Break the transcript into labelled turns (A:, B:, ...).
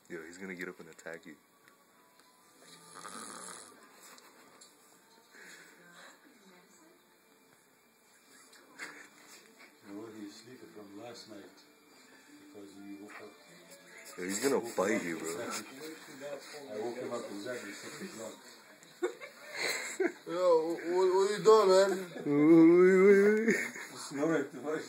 A: Yo, he's gonna get up and attack you.
B: No, he's sleeping from last night because he woke up.
A: Yo, he's gonna bite you, bro.
B: I woke him up exactly 6 o'clock.
C: Yo, what are you doing, man?
A: Wait.
B: Snoring too much.